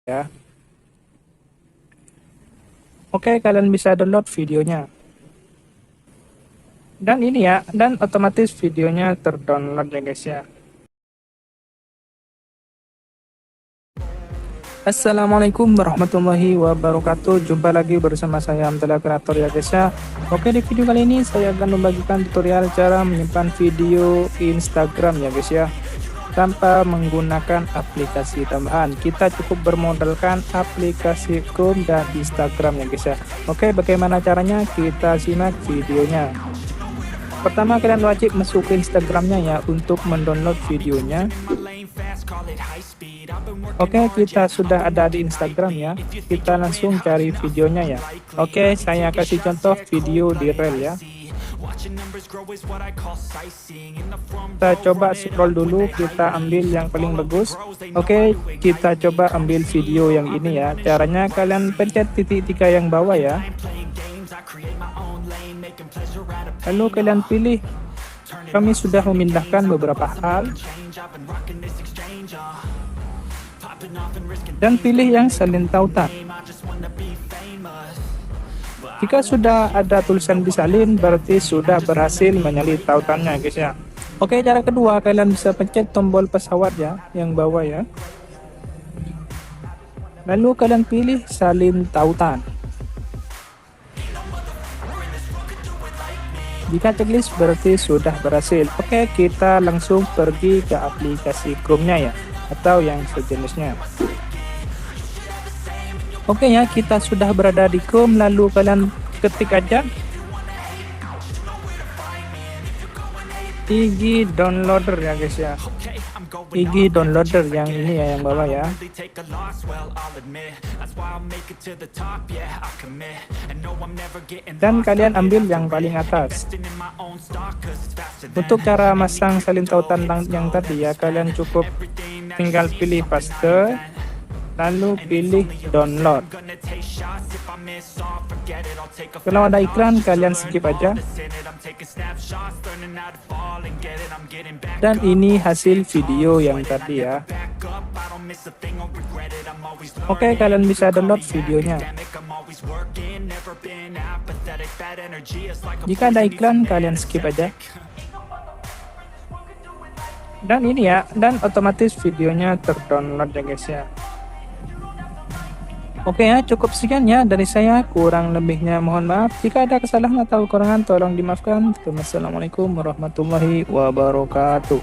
ya. Oke, kalian bisa download videonya. Dan ini ya, dan otomatis videonya terdownload ya guys ya. Assalamualaikum warahmatullahi wabarakatuh. Jumpa lagi bersama saya Amtala Kreator ya guys ya. Oke, di video kali ini saya akan membagikan tutorial cara menyimpan video Instagram ya guys ya, tanpa menggunakan aplikasi tambahan. Kita cukup bermodalkan aplikasi Chrome dan Instagram ya guys ya. Oke, bagaimana caranya? Kita simak videonya. Pertama, kalian wajib masuk ke Instagramnya ya untuk mendownload videonya. Oke, kita sudah ada di Instagram ya. Kita langsung cari videonya ya. Oke, saya kasih contoh video di reel ya. Kita coba scroll dulu, kita ambil yang paling bagus. Oke, kita coba ambil video yang ini ya. Caranya kalian pencet titik 3 yang bawah ya. Lalu kalian pilih. Kami sudah memindahkan beberapa hal. Dan pilih yang salin tautan. Jika sudah ada tulisan disalin, berarti sudah berhasil menyalin tautannya guys ya. Oke, cara kedua, kalian bisa pencet tombol pesawat ya, yang bawah ya. Lalu kalian pilih salin tautan. Jika checklist berarti sudah berhasil. Oke, kita langsung pergi ke aplikasi Chrome-nya ya, atau yang sejenisnya. Oke ya, kita sudah berada di Chrome, lalu kalian ketik aja IG Downloader ya guys ya. IG Downloader yang ini ya, yang bawah ya. Dan kalian ambil yang paling atas. Untuk cara masang salin tautan yang tadi ya, kalian cukup tinggal pilih paste, lalu pilih download. Kalau ada iklan, kalian skip aja. Dan ini hasil video yang tadi ya. Oke, kalian bisa download videonya. Jika ada iklan, kalian skip aja. Dan ini ya, dan otomatis videonya terdownload ya guys ya. Oke ya, cukup sekian ya dari saya. Kurang lebihnya mohon maaf. Jika ada kesalahan atau kekurangan, tolong dimaafkan. Wassalamualaikum warahmatullahi wabarakatuh.